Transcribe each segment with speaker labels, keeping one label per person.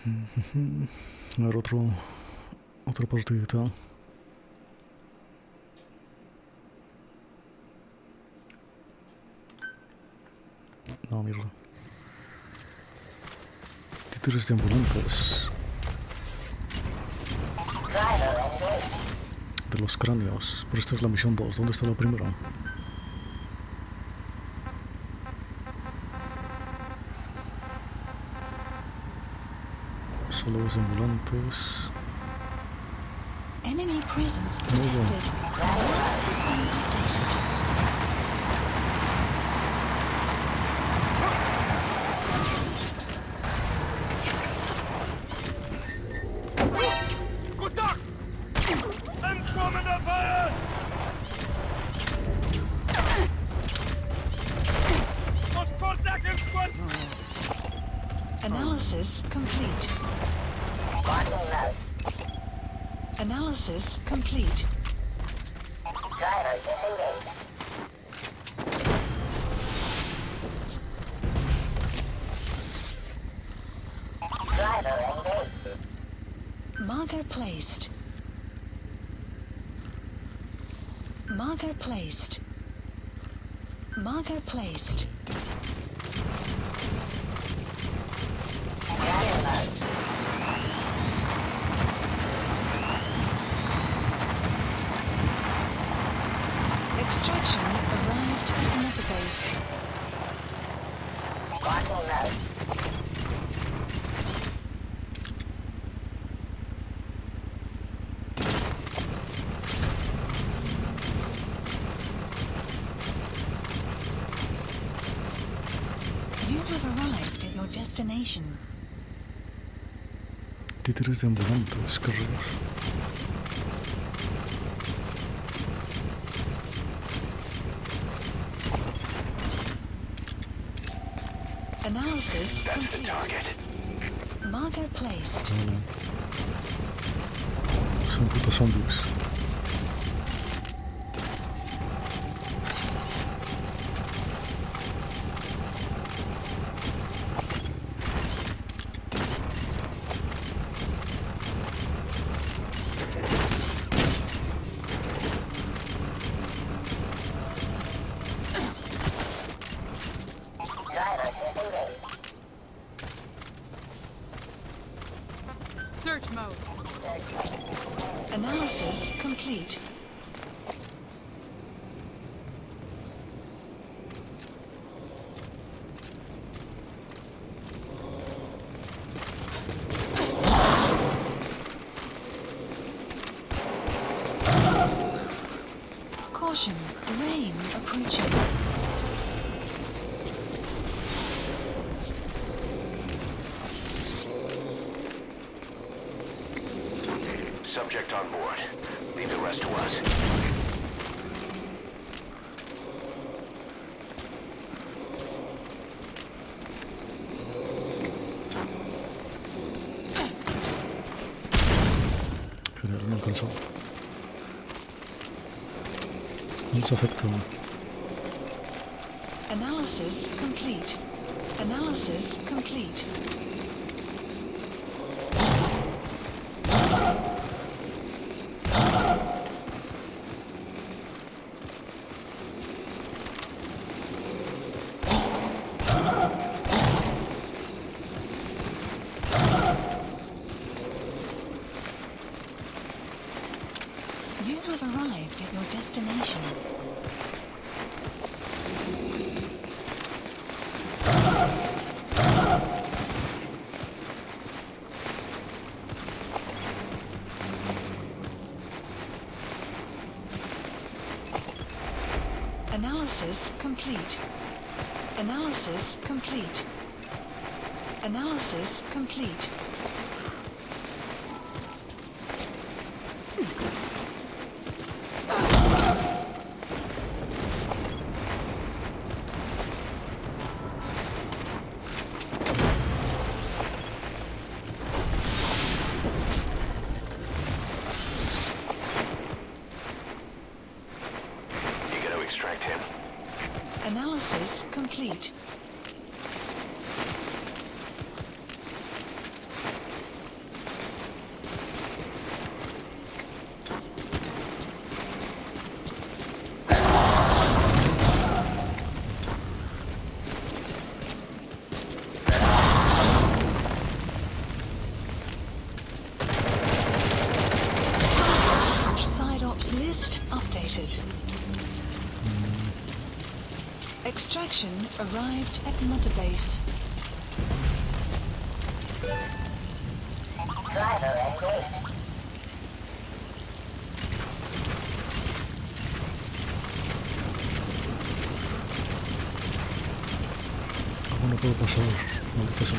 Speaker 1: A ver, otra partidita. No, mierda. Títeres de ambulantes. De los cráneos. Pero esta es la misión 2. ¿Dónde está la primera? Solo los ambulantes.
Speaker 2: Enemy presence
Speaker 1: No,
Speaker 2: detected.
Speaker 1: no.
Speaker 2: Alert has been updated.
Speaker 3: Kontakt! Entkommende Feuer! Ons kontakt!
Speaker 2: Analysis complete. Analysis complete. Marker placed. Marker placed. Marker placed. Extraction arrived at Mother Base. You have arrived at your destination.
Speaker 1: Títeres de ambulantes, qué rayos.
Speaker 2: Analysis complete. Marker placed.
Speaker 1: Vale. Son putos zombies.
Speaker 4: Search mode.
Speaker 2: Analysis complete. Caution, rain approaching.
Speaker 5: Subject on board. Leave the rest to us.
Speaker 1: Genial, no alcanzó. No se afecta.
Speaker 2: Analysis complete. Analysis complete. You have arrived at your destination. Analysis complete. Analysis complete. Analysis complete.
Speaker 5: Extract him.
Speaker 2: Analysis complete. extraction arrived at Mother Base.
Speaker 1: ¿Cómo no puedo pasar? Maldita sea.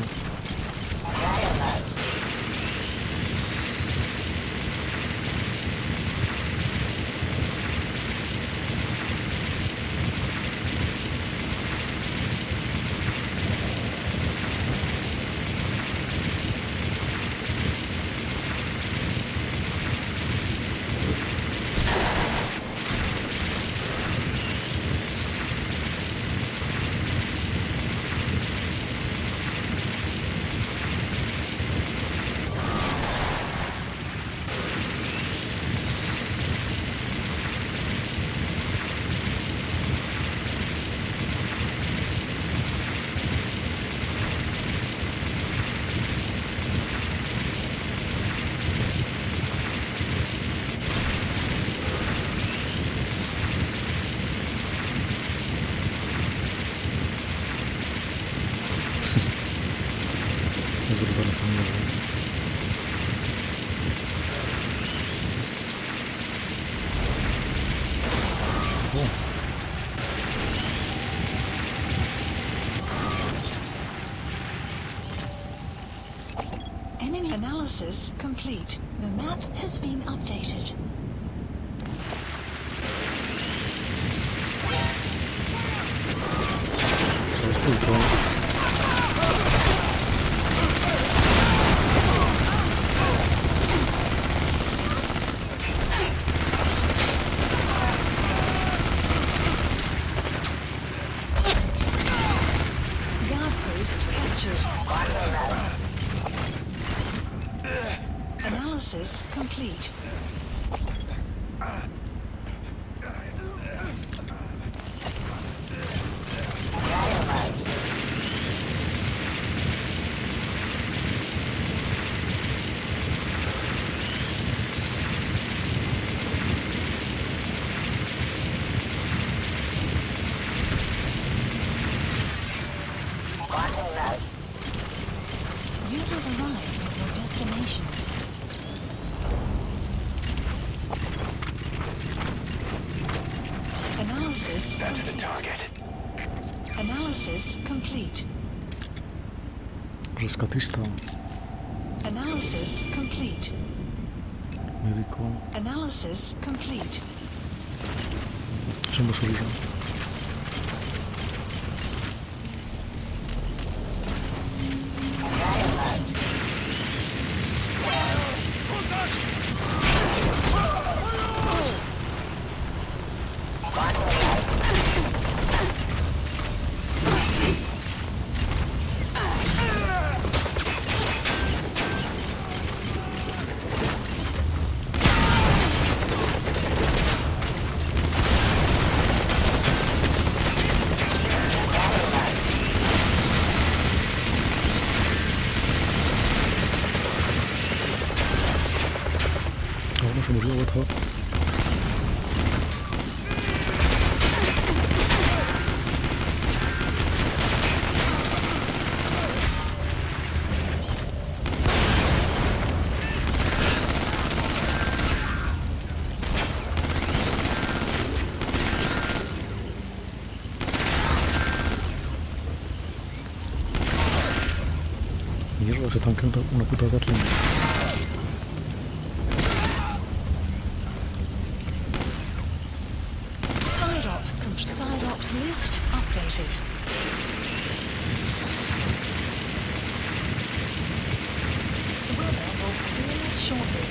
Speaker 1: Es brutal esta mierda. Oh.
Speaker 2: Enemy analysis complete. The map has been updated.
Speaker 1: ¿Sabes fulton?
Speaker 2: Guard post captured. Analysis complete. You have arrived at your destination. Analysis
Speaker 5: That's the target.
Speaker 2: Analysis complete.
Speaker 1: Rescatista.
Speaker 2: Analysis complete.
Speaker 1: Médico.
Speaker 2: Analysis complete.
Speaker 1: Se hemos subido. Ahora se murió, what the fuck. Mierda, se tanquea una puta Gatling.
Speaker 2: Side ops list updated. The weather will clear shortly.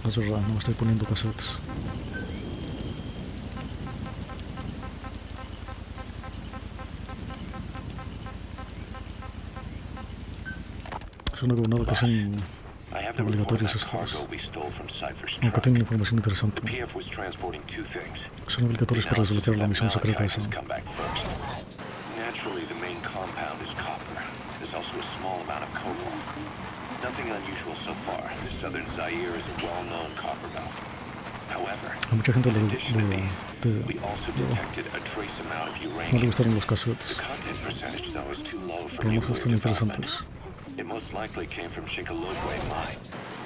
Speaker 1: Es verdad, no me estoy poniendo cassettes. Suena como nada que sean obligatorios estos. Aunque tengan información interesante. Son obligatorios para desbloquear la misión secreta esa.
Speaker 5: Naturally, the main compound is copper. There's also a small amount of cobalt. nothing unusual so far. Southern Zaire is a well-known copper belt. However,
Speaker 1: A mucha gente
Speaker 5: in addition to these, we also detected a trace amount of
Speaker 1: no le
Speaker 5: uranium.
Speaker 1: gustaron los
Speaker 5: The
Speaker 1: cassettes,
Speaker 5: content percentage, though, is too low for
Speaker 1: pero no
Speaker 5: nuclear
Speaker 1: están
Speaker 5: development.
Speaker 1: interesantes.
Speaker 5: It most likely came from Shinkalogwe mine.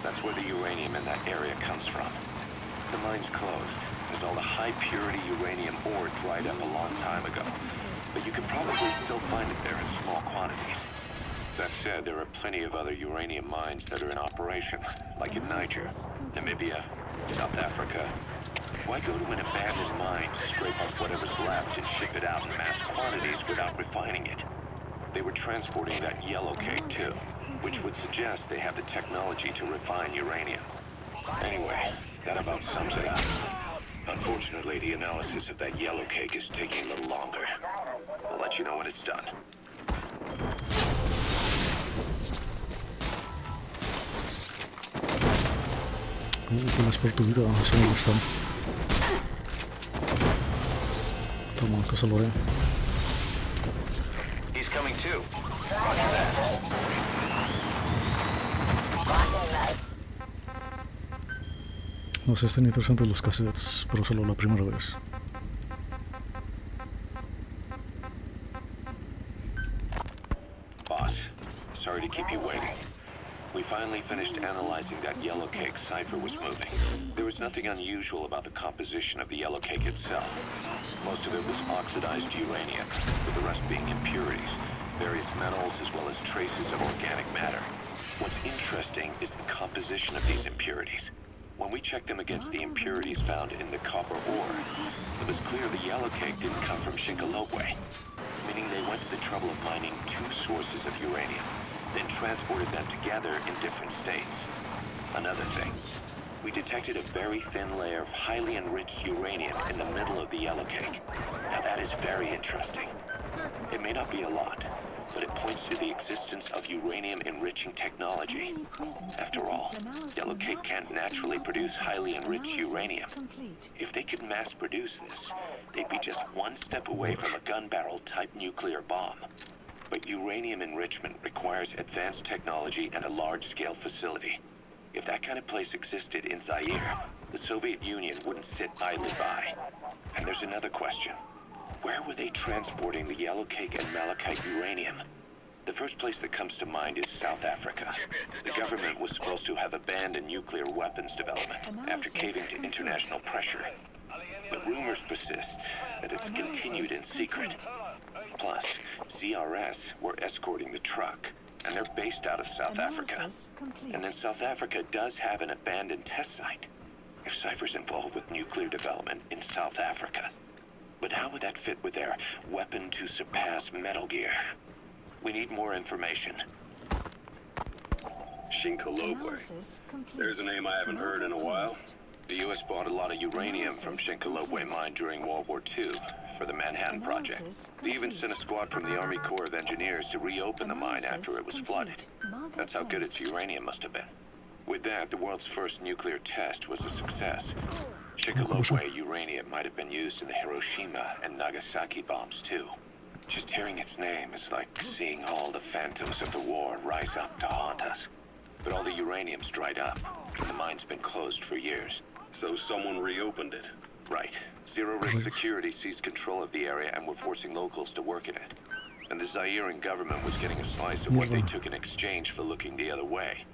Speaker 5: That's where the uranium in that area comes from. The mine's closed, as all the high-purity uranium ore dried up a long time ago. But you can probably still find it there in small quantities. That said, there are plenty of other uranium mines that are in operation, like in Niger, Namibia, South Africa. Why go to an abandoned mine to scrape up whatever's left and ship it out in mass quantities without refining it? They were transporting that yellow cake too, which would suggest they have the technology to refine uranium. Anyway, that about sums it up. Unfortunately, the analysis of that yellow cake is taking a little longer. I'll let you know when it's done.
Speaker 1: Gracias por tu vida, eso me gusta. Toma, te salvaré.
Speaker 5: He's coming too.
Speaker 1: No sé, están interesantes los cassettes, pero solo la primera vez.
Speaker 5: Boss, sorry to keep you waiting. We finally finished analyzing that yellow cake cipher was moving. There was nothing unusual about the composition of the yellow cake itself. Most of it was oxidized uranium, with the rest being impurities, various metals as well as traces of organic matter. What's interesting is the composition of these impurities. When we checked them against the impurities found in the copper ore, it was clear the yellow cake didn't come from Shinkalogwe, meaning they went to the trouble of mining two sources of uranium, then transported them together in different states. Another thing, we detected a very thin layer of highly enriched uranium in the middle of the yellow cake. Now that is very interesting. It may not be a lot, but it points to the existence of uranium-enriching technology. After all, yellow cake can't naturally produce highly enriched uranium. If they could mass-produce this, they'd be just one step away from a gun barrel-type nuclear bomb. But uranium enrichment requires advanced technology and a large-scale facility. If that kind of place existed in Zaire, the Soviet Union wouldn't sit idly by. And there's another question. Where were they transporting the yellow cake and malachite uranium? The first place that comes to mind is South Africa. The government was supposed to have abandoned nuclear weapons development after caving to international pressure. But rumors persist that it's continued in secret. Plus, CRS were escorting the truck, and they're based out of South Africa. And then South Africa does have an abandoned test site. If Cypher's involved with nuclear development in South Africa. But how would that fit with their weapon to surpass Metal Gear? We need more information.
Speaker 3: Shinkalogwe. There's a name I haven't heard in a while.
Speaker 5: The U.S. bought a lot of uranium from Shinkalogwe mine during World War II for the Manhattan Project. They even sent a squad from the Army Corps of Engineers to reopen the mine after it was flooded. That's how good its uranium must have been. With that, the world's first nuclear test was a success. Shinkalogwe uranium might have been used in the Hiroshima and Nagasaki bombs too. Just hearing its name is like seeing all the phantoms of the war rise up to haunt us. But all the uranium's dried up, and the mine's been closed for years.
Speaker 3: So someone reopened it.
Speaker 5: Right. Zero-risk security seized control of the area and were forcing locals to work in it. And the Zairean government was getting a slice of what they took in exchange for looking the other way.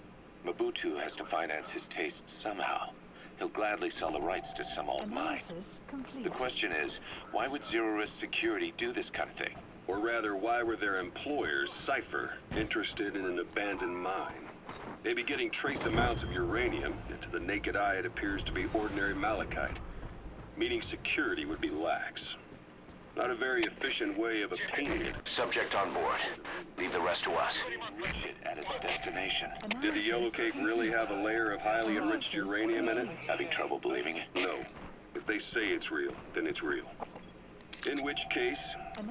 Speaker 5: Mobutu has to finance his tastes somehow. He'll gladly sell the rights to some old mine. The question is, why would zero-risk security do this kind of thing?
Speaker 3: Or rather, why were their employers, Cypher, interested in an abandoned mine? They'd be getting trace amounts of uranium, and to the naked eye it appears to be ordinary malachite. Meaning security would be lax. Not a very efficient way of obtaining it.
Speaker 5: Subject on board. Leave the rest to us. Reach it at its destination.
Speaker 3: Did the yellow cake really have a layer of highly enriched uranium in it?
Speaker 5: Having trouble believing it?
Speaker 3: No. If they say it's real, then it's real. In which case,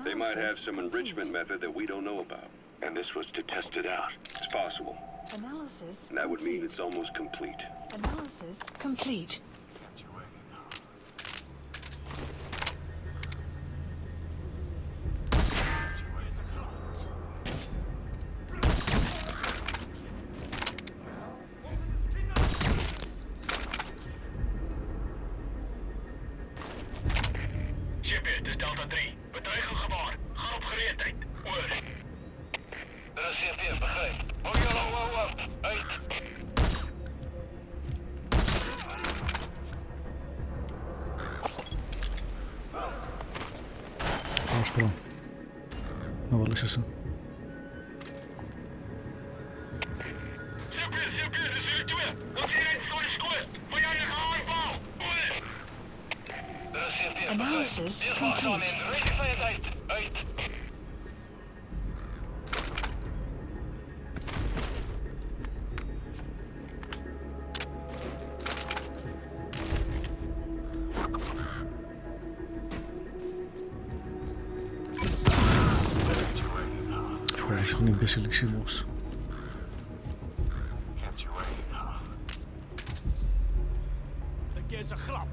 Speaker 3: they might have some enrichment method that we don't know about.
Speaker 5: And this was to test it out.
Speaker 3: It's possible. And that would mean it's almost complete.
Speaker 2: Analysis complete.
Speaker 1: palun. No vallis eso.
Speaker 2: Analysis complete.
Speaker 1: Joder, son imbecilísimos.
Speaker 6: is een grap.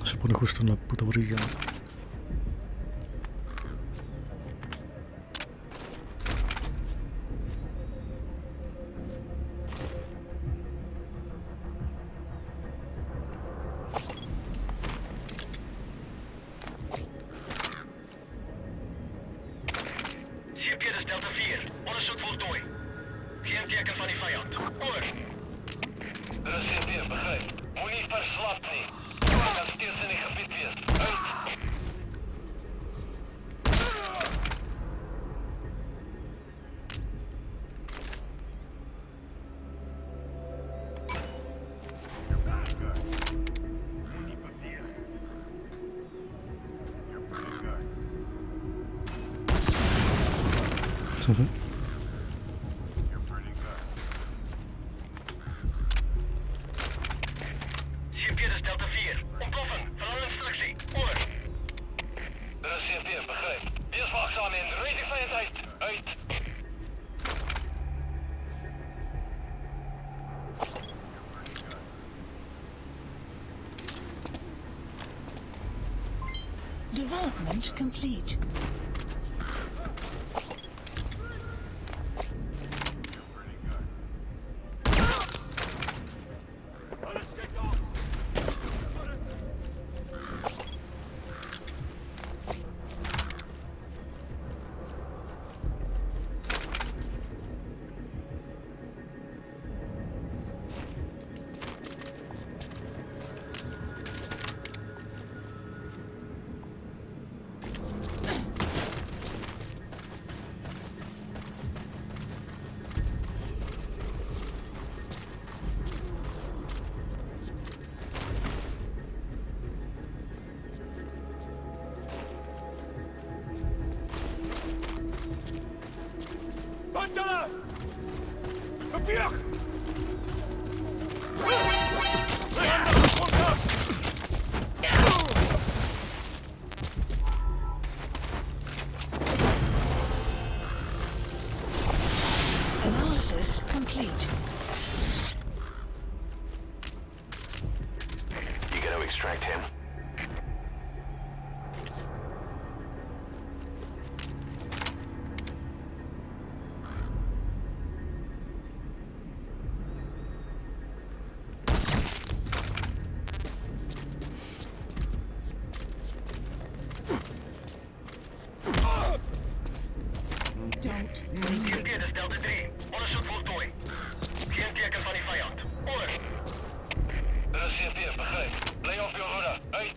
Speaker 1: Se pone justo en la puta orilla.
Speaker 7: CP, dat is Delta 4. Onderzoek voltooid. Geen teken van die vijand. Oor. Dat is CP, begrijp. Moet niet verslapt niet. Dat steeds in een gebied is. Uit. CP, dat is Delta 4. Ontploffen. Vooral instructie. Oor. Dat is CP, begrijp. Wees waakzaam in. Rijd die vijand uit. Uit.
Speaker 2: Development complete.
Speaker 6: Bantelen! Papier!
Speaker 2: Analysis complete.
Speaker 5: You gotta extract him.
Speaker 7: CP, dat is Delta 3. Onderzoek voltooid. Geen teken van die vijand. Oor. Dat is CP, begrijp. Blijf op je hoede. Uit.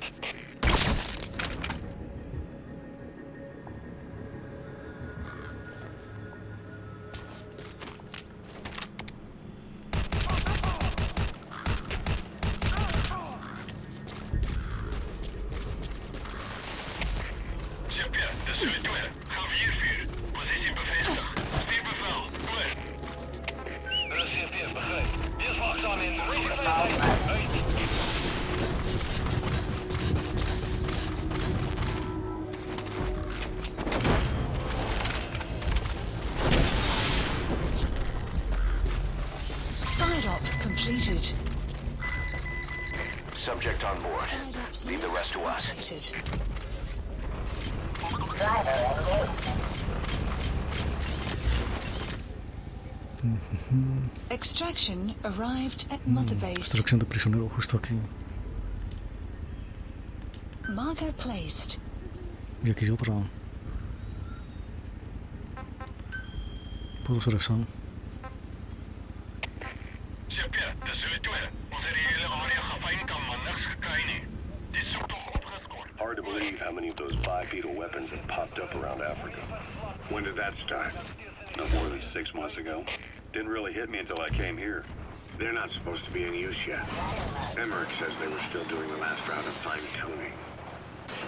Speaker 7: CP, dat is virtueel. Ga 4-4. Positie bevestigd. Stuurbevel. Oor. Dat is CP, begrijp. Wees waakzaam in. Rijd die vijand uit. Uit.
Speaker 2: Side op completed.
Speaker 5: Subject on board.
Speaker 2: Side ops
Speaker 5: Leave the rest to us.
Speaker 2: completed. Extraction arrived at Mother Base.
Speaker 1: Extracción de prisionero justo aquí.
Speaker 2: Marker placed.
Speaker 1: Y aquí hay otra. Puedo ser esa.
Speaker 7: Chipje, dis is twee. Ons het die hele area gefynkamp, maar niks gekry nie. Die soektog opgeskort.
Speaker 3: Hard to believe how many of those bipedal weapons have popped up around Africa. When did that start? No more than 6 months ago. Didn't really hit me until I came here. They're not supposed to be in use yet. Emmerich says they were still doing the last round of fine-tuning.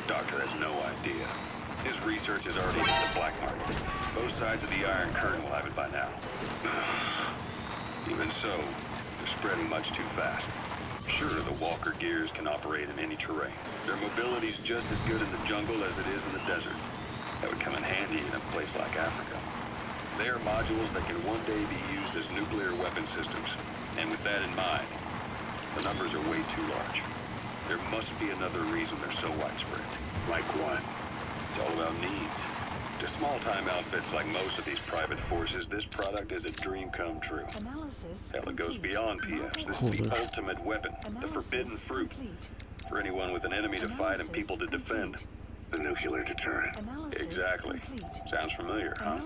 Speaker 3: Doctor has no idea. His research has already hit the black market. Both sides of the Iron Curtain will have it by now. Even so, they're spreading much too fast. Sure, the Walker gears can operate in any terrain. Their mobility's just as good in the jungle as it is in the desert. That would come in handy in a place like Africa. They are modules that can one day be used as nuclear weapon systems. And with that in mind, the numbers are way too large. There must be another reason they're so widespread. Like what? It's all about needs. To small-time outfits like most of these private forces, this product is a dream come true. Hell, it goes beyond PFs. This is the ultimate weapon, the forbidden fruit. For anyone with an enemy to fight and people to defend. The nuclear deterrent. Exactly. Sounds familiar, huh?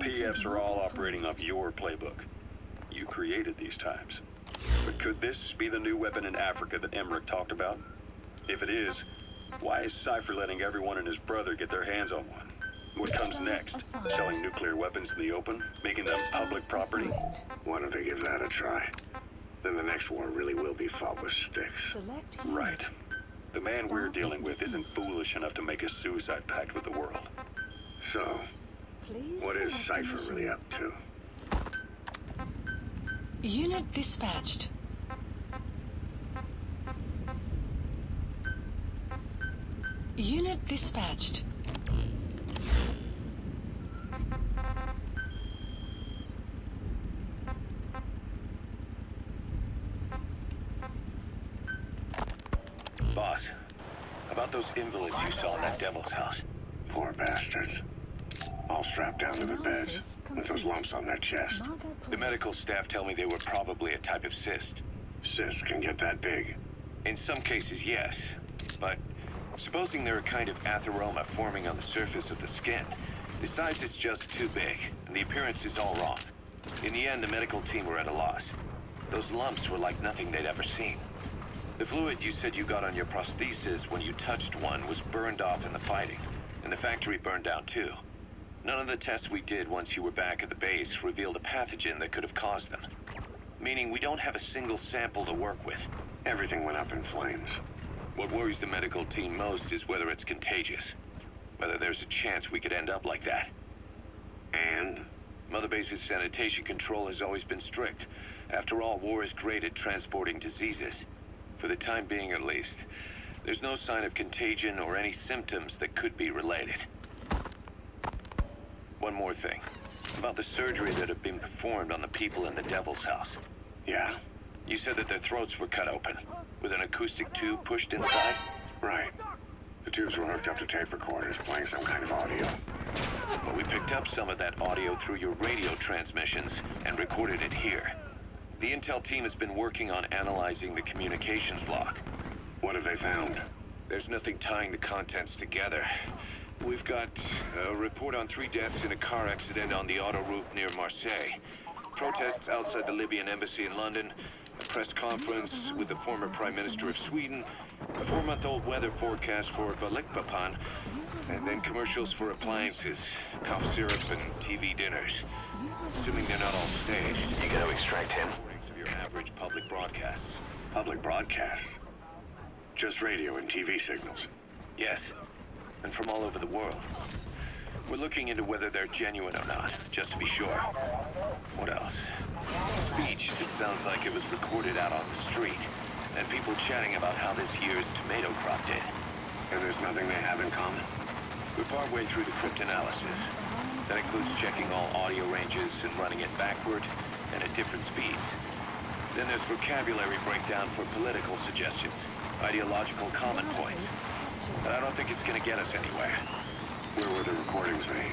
Speaker 3: PFs are all operating off your playbook. You created these times. But could this be the new weapon in Africa that Emmerich talked about? If it is, why is Cypher letting everyone and his brother get their hands on one? What comes next? Selling nuclear weapons in the open? Making them public property? Why don't they give that a try? Then the next war really will be fought with sticks. Right. The man we're dealing with isn't foolish enough to make a suicide pact with the world. So, what is Cypher really up to?
Speaker 2: Unit dispatched. Unit dispatched.
Speaker 5: Boss, about those invalids you saw in that devil's house.
Speaker 3: Poor bastards. All strapped down to the beds, with those lumps on their chest.
Speaker 5: The medical staff tell me they were probably a type of cyst.
Speaker 3: Cysts can get that big.
Speaker 5: In some cases, yes. But supposing they're a kind of atheroma forming on the surface of the skin, the size is just too big, and the appearance is all wrong. In the end, the medical team were at a loss. Those lumps were like nothing they'd ever seen. The fluid you said you got on your prosthesis when you touched one was burned off in the fighting, and the factory burned down too. None of the tests we did once you were back at the base revealed a pathogen that could have caused them. Meaning we don't have a single sample to work with.
Speaker 3: Everything went up in flames.
Speaker 5: What worries the medical team most is whether it's contagious. Whether there's a chance we could end up like that.
Speaker 3: And?
Speaker 5: Mother Base's sanitation control has always been strict. After all, war is great at transporting diseases. For the time being, at least. There's no sign of contagion or any symptoms that could be related. One more thing. About the surgery that had been performed on the people in the Devil's House.
Speaker 3: Yeah?
Speaker 5: You said that their throats were cut open, with an acoustic tube pushed inside?
Speaker 3: Right. The tubes were hooked up to tape recorders, playing some kind of audio.
Speaker 5: But we picked up some of that audio through your radio transmissions and recorded it here. The intel team has been working on analyzing the communications log.
Speaker 3: What have they found?
Speaker 5: There's nothing tying the contents together. We've got a report on 3 deaths in a car accident on the autoroute near Marseille. Protests outside the Libyan embassy in London. A press conference with the former Prime Minister of Sweden. A 4-month-old weather forecast for Balikpapan. And then commercials for appliances, cough syrup, and TV dinners. Assuming they're not all staged.
Speaker 7: You gotta extract him.
Speaker 5: Of your average public broadcasts.
Speaker 3: Public broadcasts? Just radio and TV signals?
Speaker 5: Yes. And from all over the world. We're looking into whether they're genuine or not, just to be sure. What else? Speech that sounds like it was recorded out on the street, and people chatting about how this year's tomato crop did.
Speaker 3: And there's nothing they have in common?
Speaker 5: We're partway through the cryptanalysis. That includes checking all audio ranges and running it backward and at different speeds. Then there's vocabulary breakdown for political suggestions, ideological common points. But I don't think it's gonna get us anywhere.
Speaker 3: Where were the recordings made?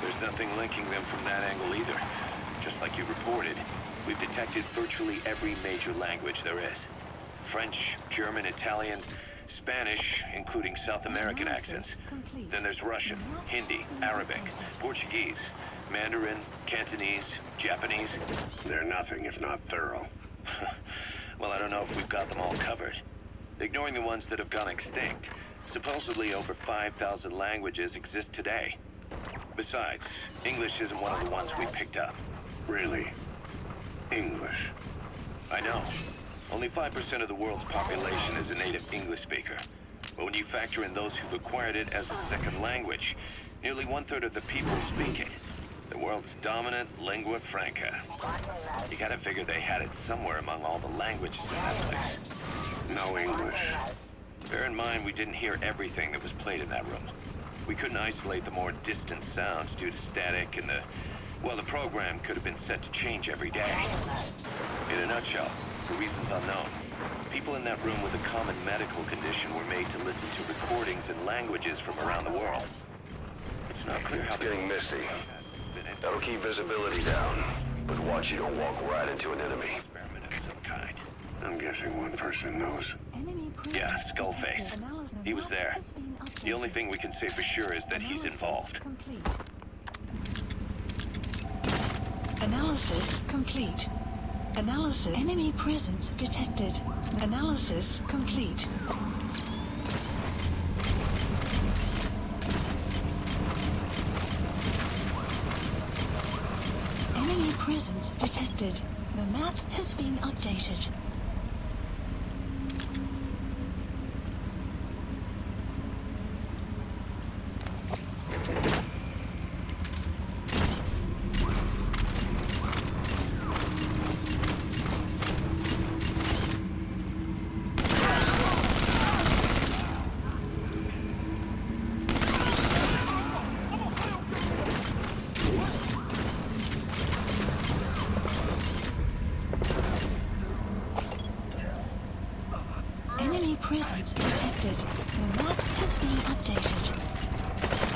Speaker 5: There's nothing linking them from that angle either. just like you reported, we've detected virtually every major language there is. French, German, Italian, Spanish, including South American accents. Then there's Russian, Hindi, Arabic, Portuguese, Mandarin, Cantonese, Japanese.
Speaker 3: They're nothing if not thorough.
Speaker 5: Well, I don't know if we've got them all covered. Ignoring the ones that have gone extinct, supposedly over 5,000 languages exist today. Besides, English isn't one of the ones we picked up.
Speaker 3: Really? English?
Speaker 5: I know. Only 5% of the world's population is a native English speaker. But when you factor in those who've acquired it as a second language, nearly 1/3 of the people speak it. The world's dominant lingua franca. You gotta figure they had it somewhere among all the languages in that place.
Speaker 3: No English.
Speaker 5: Bear in mind, we didn't hear everything that was played in that room. We couldn't isolate the more distant sounds due to static and the program could have been set to change every day. In a nutshell, for reasons unknown, people in that room with a common medical condition were made to listen to recordings in languages from around the world. It's not clear how
Speaker 3: It's getting misty. That'll keep visibility down, but watch you don't walk right into an enemy.
Speaker 5: Experiment of some kind.
Speaker 3: I'm guessing one person knows.
Speaker 5: Yeah, Skullface. He was there. The only thing we can say for sure is that he's involved.
Speaker 2: Analysis complete. Analysis. Enemy presence detected. Analysis complete. Enemy presence detected. The map has been updated. Enemy presence detected. The map has been updated.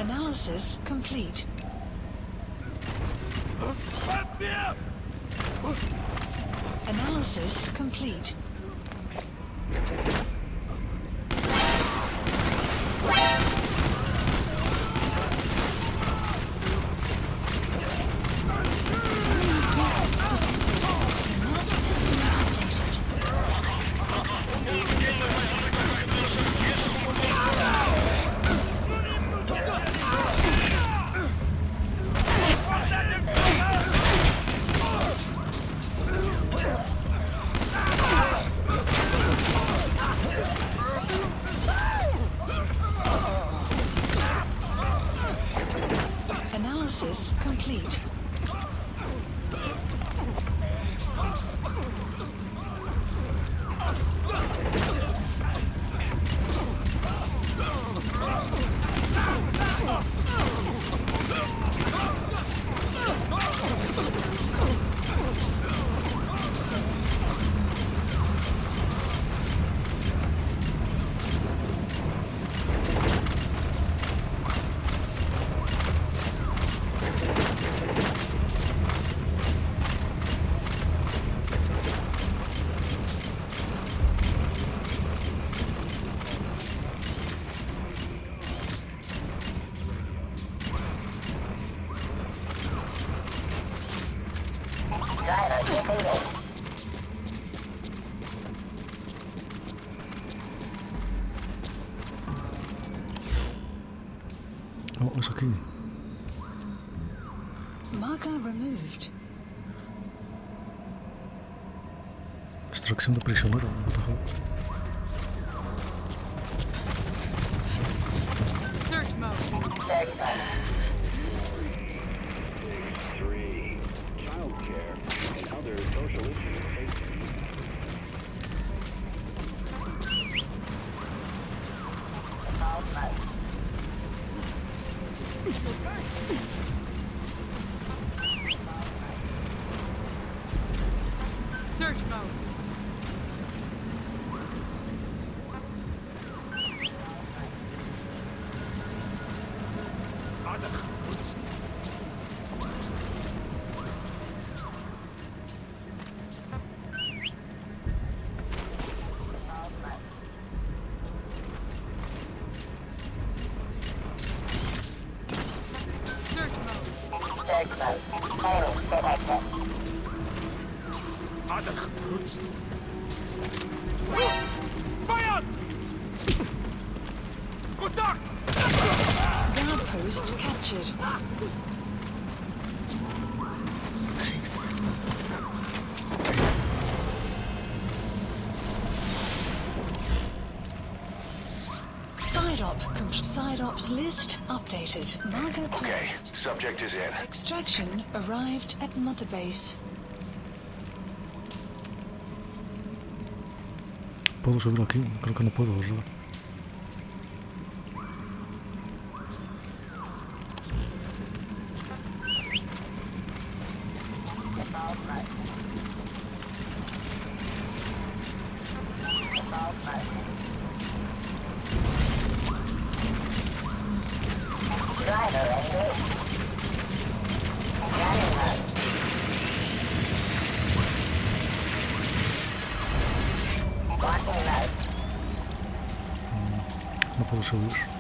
Speaker 2: Analysis complete. Analysis complete. Analysis complete.
Speaker 1: What was aquí?
Speaker 2: Marker removed.
Speaker 1: Extracción de prisionero. What the hell?
Speaker 4: Search mode.
Speaker 3: 3. Childcare and other social issues.
Speaker 4: Search mode.
Speaker 6: Ader geprutst. Vijand! Contact!
Speaker 2: Guard post captured. Side ops list updated. Marker closed.
Speaker 7: Okay, subject is in.
Speaker 2: Extraction arrived at Mother Base.
Speaker 1: ¿Puedo subir aquí? Creo que no puedo, ¿verdad? No puedo subir.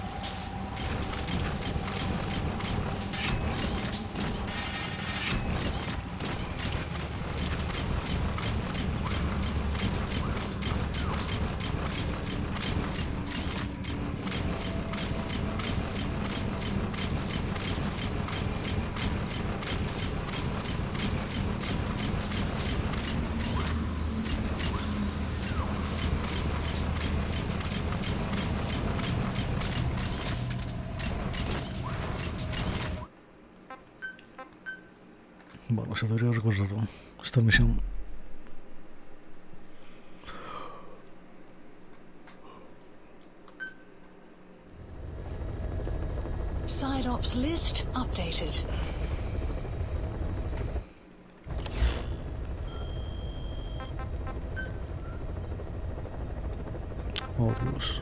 Speaker 1: Bueno, se debería haber recordado esta misión.
Speaker 2: Side ops list updated.
Speaker 1: Oh, Dios.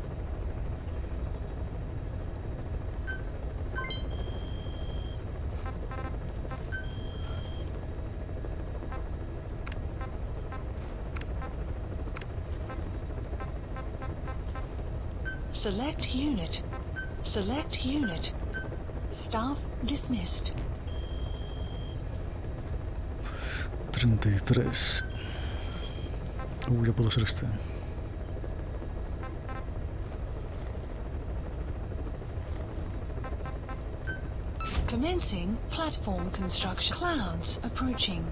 Speaker 2: Select unit. Select unit. Staff dismissed.
Speaker 1: 33. Ya puedo hacer este.
Speaker 2: Commencing platform construction. Clouds approaching.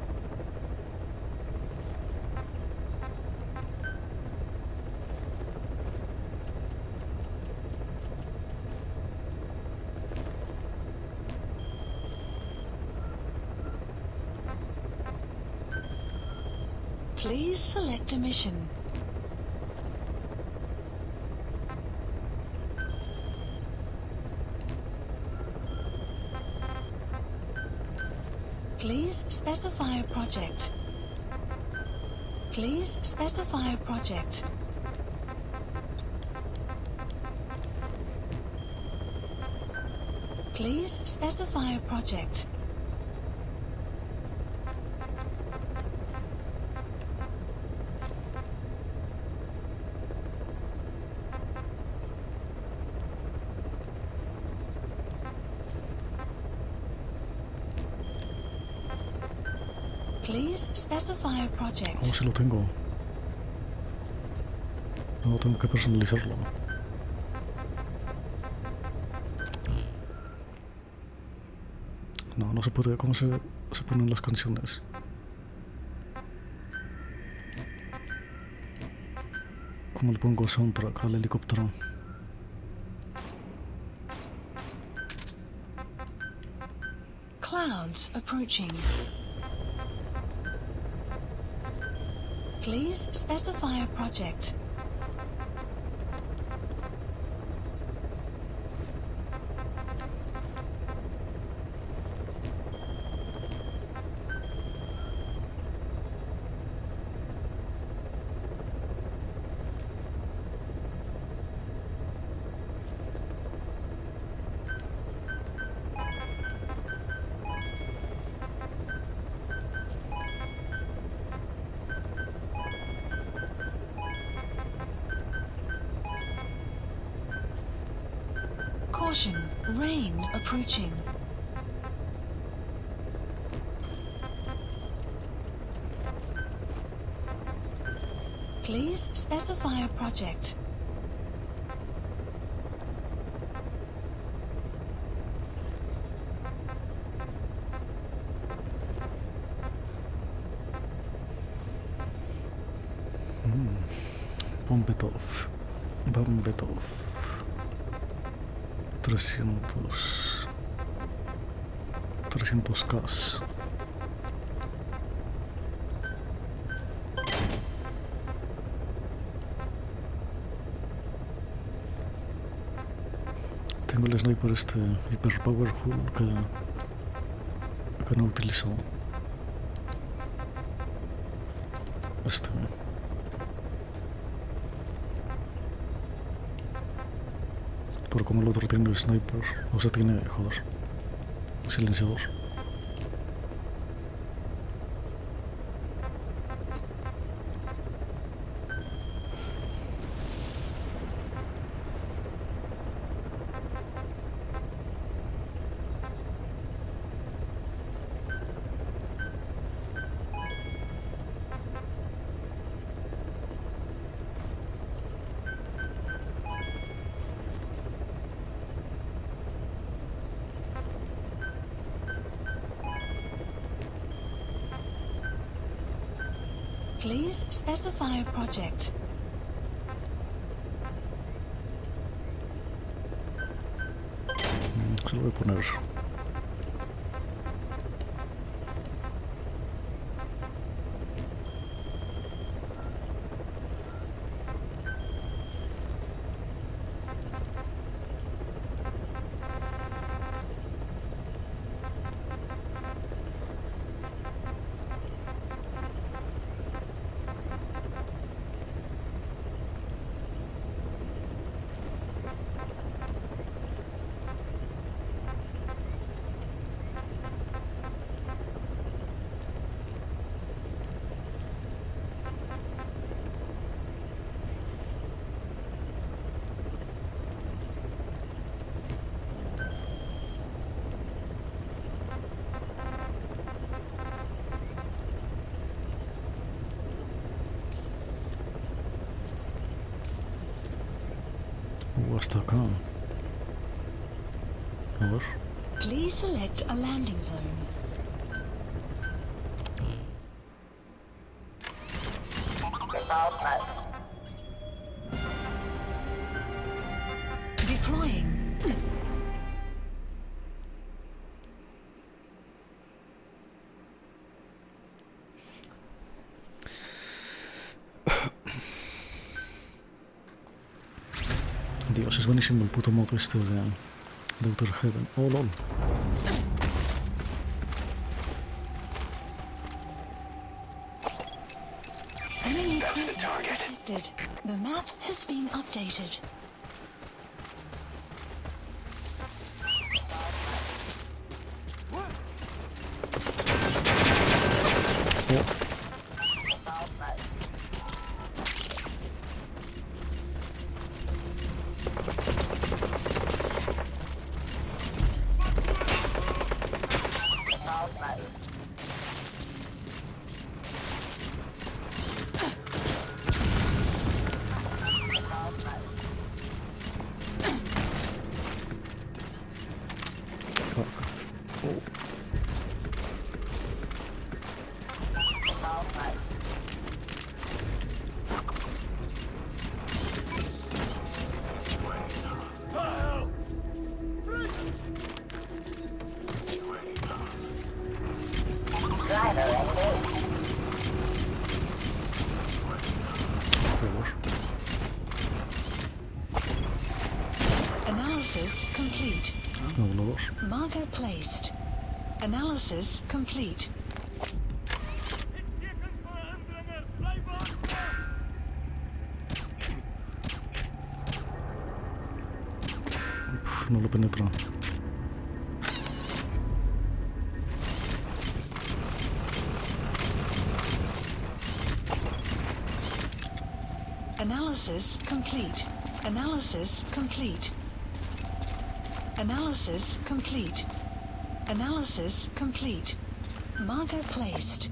Speaker 2: Please select a mission. Please specify a project. Please specify a project. Please specify a project. Please specify a project.
Speaker 1: Oh, sí lo tengo. No tengo que personalizarlo. No, no se puede. ¿Cómo se ponen las canciones? ¿Cómo le pongo soundtrack al helicóptero?
Speaker 2: Clouds approaching. Please specify a project. Caution, rain approaching. Please specify a project.
Speaker 1: Bump it off. 300 Tengo el sniper hyper powerful que no he utilizado. Pero como el otro tiene sniper, o sea, tiene, joder, silenciador.
Speaker 2: Please specify a project.
Speaker 1: Se lo voy a poner. Hasta acá. A ver.
Speaker 2: Please select a landing zone. Deploying.
Speaker 1: Dios, es buenísimo el puto modo este de Outer Heaven. Oh, lol.
Speaker 2: Enemy presence detected. The map has been updated. Analysis complete. Marker placed. Analysis complete.
Speaker 1: Uf, no lo penetra.
Speaker 2: Analysis complete. Analysis complete. Analysis complete. Analysis complete. Marker placed.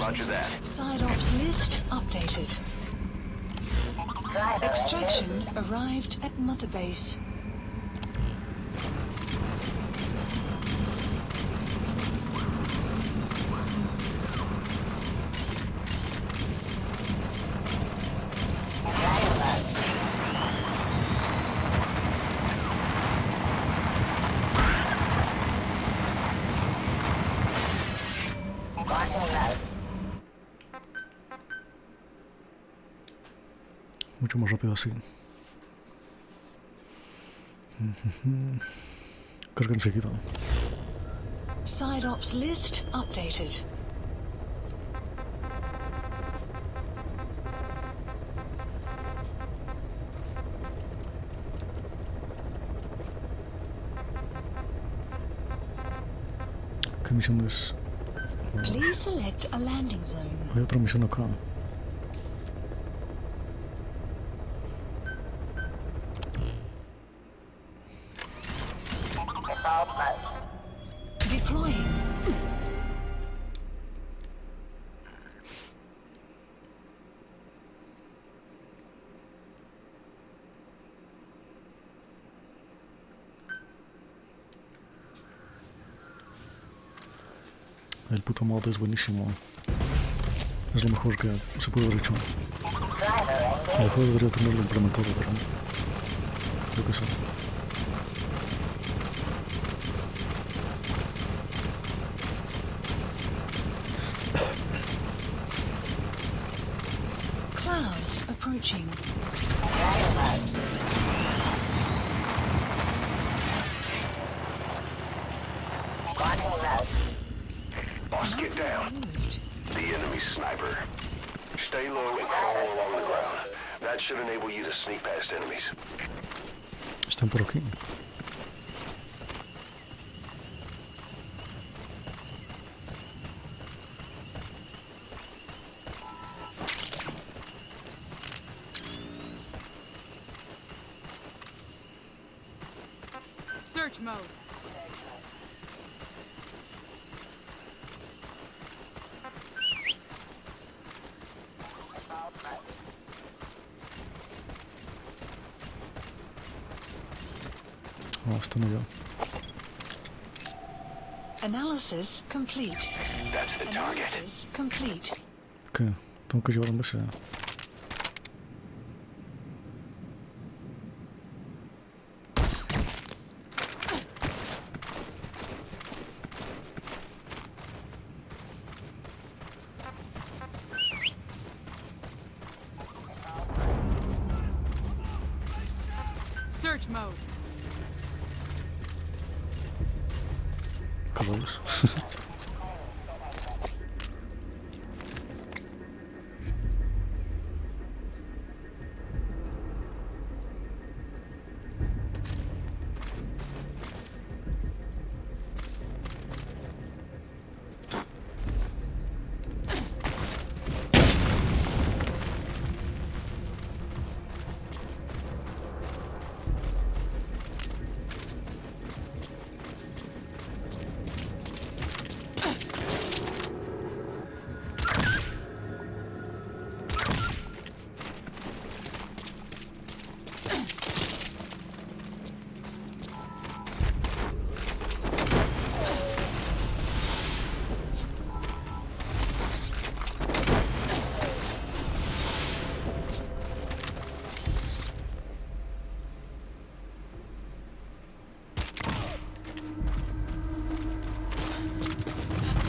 Speaker 7: Roger that.
Speaker 2: Side ops list updated. Extraction arrived at Mother Base.
Speaker 1: Mucho más rápido así. Carga enseguida.
Speaker 2: Side ops list updated.
Speaker 1: ¿Qué misión es?
Speaker 2: Please select a landing zone.
Speaker 1: Hay otra misión acá.
Speaker 2: Deploying.
Speaker 1: El puto mod es buenísimo. Es lo mejor que se puede haber hecho. El juego debería tenerlo implementado, pero yo qué sé.
Speaker 2: Clouds approaching.
Speaker 7: Boss, get down. The enemy sniper. Stay low and crawl along the ground. That should enable you to sneak past enemies.
Speaker 1: Están por aquí.
Speaker 4: Search mode.
Speaker 1: Oh, están allá.
Speaker 2: Analysis complete.
Speaker 7: That's the target.
Speaker 2: Analysis complete.
Speaker 1: ¿Qué? Tengo que llevar donde sea.
Speaker 4: Search mode.
Speaker 1: Caballos.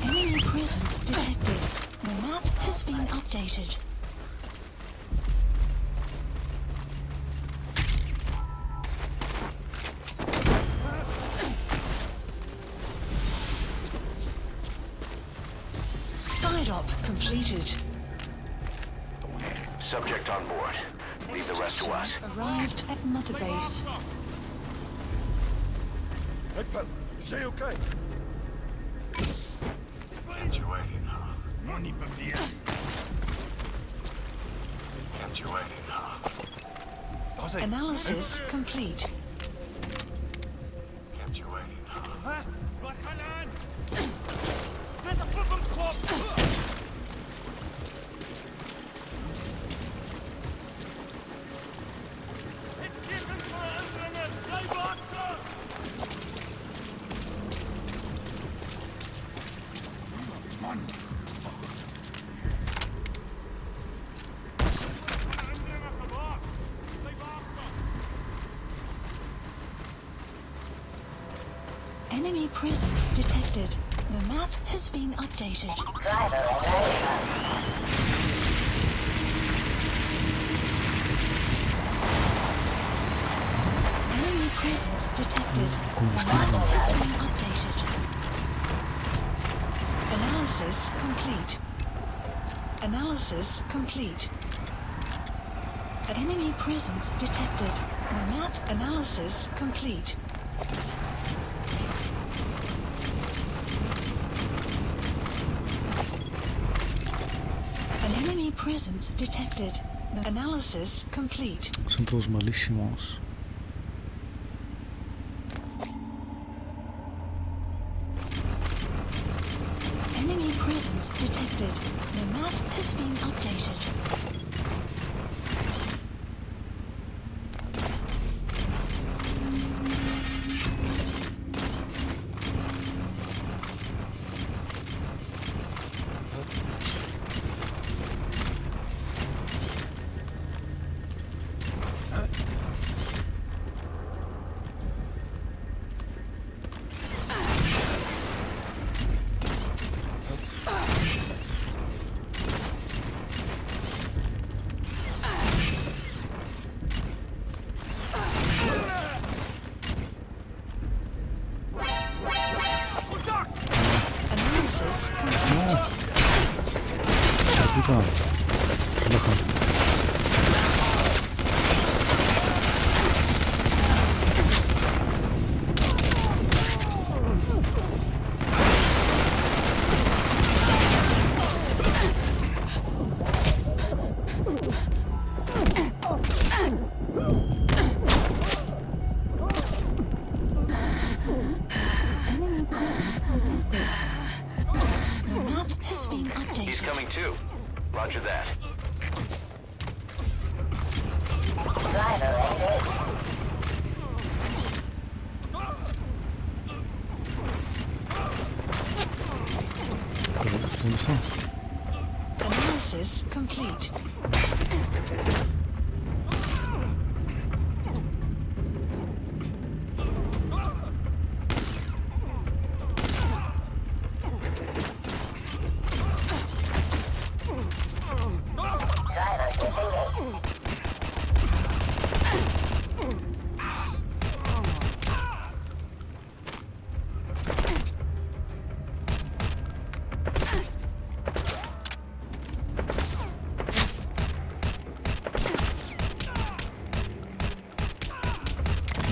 Speaker 2: Enemy presence detected. The map has been updated. Side op completed.
Speaker 7: Subject on board. Leave the rest to us.
Speaker 2: Arrived at Mother Base.
Speaker 6: Hey, pal, stay okay.
Speaker 3: Kept you waiting, huh?
Speaker 6: Money per diem.
Speaker 3: Kept you waiting, huh?
Speaker 2: Analysis complete.
Speaker 3: Kept you waiting, huh?
Speaker 6: Huh? Wat gaan aan? Net een voet op de kop!
Speaker 2: Enemy presence detected. The map has been updated. Enemy presence detected. The map has been updated. Analysis complete. Analysis complete. Enemy presence detected. The map analysis complete. An enemy presence detected. The analysis complete.
Speaker 1: Son todos malísimos.
Speaker 2: Enemy presence detected. The map has been updated. Analysis complete.
Speaker 1: Puta. Relaja.
Speaker 2: The map has been
Speaker 7: He's
Speaker 2: updated.
Speaker 7: coming too. Roger that.
Speaker 1: Pero, ¿dónde está?
Speaker 2: Analysis complete.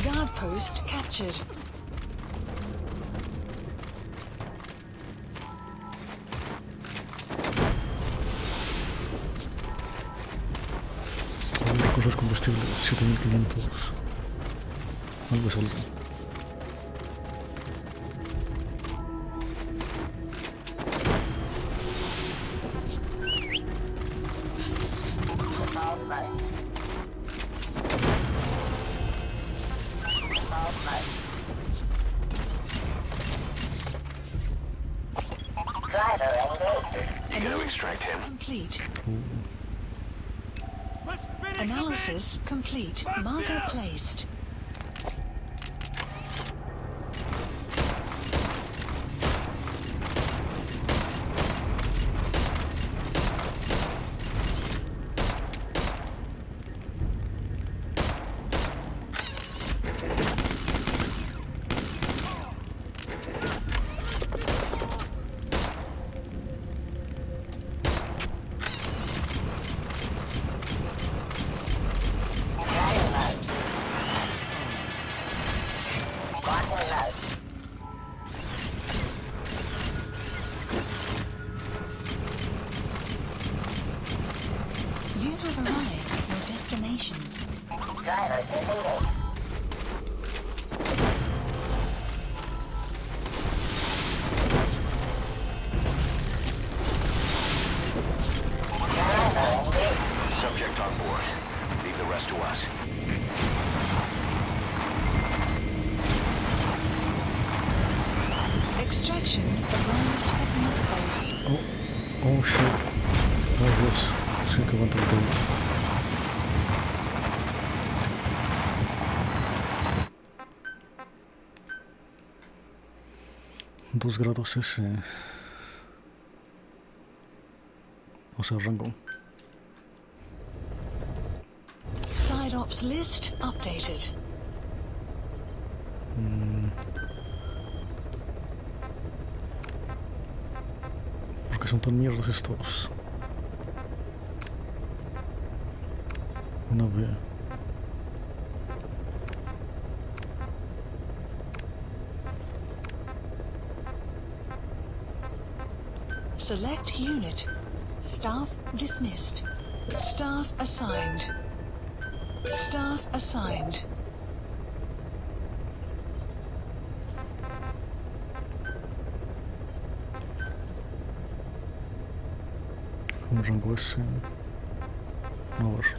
Speaker 2: Guard post captured.
Speaker 1: Recursos combustibles, 7500. Algo es algo.
Speaker 7: You gonna extract him?
Speaker 2: Complete.
Speaker 1: Oh,
Speaker 2: Analysis complete. Marker placed. You have arrived at your destination.
Speaker 7: Subject on board. Leave the rest to us.
Speaker 2: Extraction arrived at Mother Base.
Speaker 1: oh shit. Ay Dios, sí que aguanta el todo. 2 grados S. O sea, rango.
Speaker 2: Side ops list updated.
Speaker 1: ¿Por qué son tan mierdas estos? Una B.
Speaker 2: Select unit. Staff dismissed. Staff assigned. Staff assigned.
Speaker 1: Un rango S. No, a ver.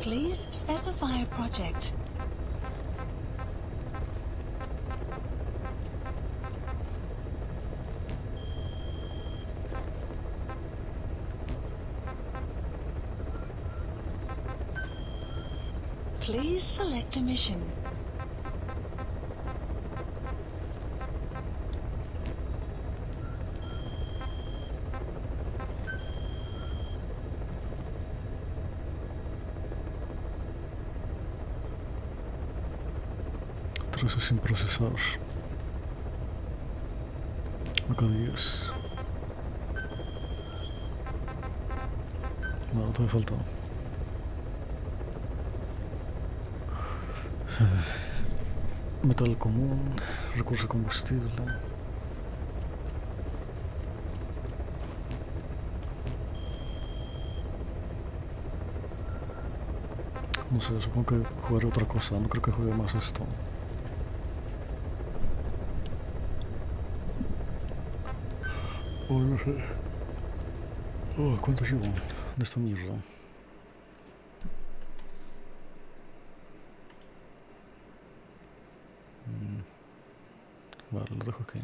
Speaker 2: Please specify a project. Please select a mission.
Speaker 1: Sin procesar. Acá 10. No, todavía falta. Metal común, recurso combustible. No sé, supongo que jugaré otra cosa, no creo que juegue más esto. Oh, no sé. Oh, ¿cuánto llevo de esta mierda? Vale, lo dejo aquí.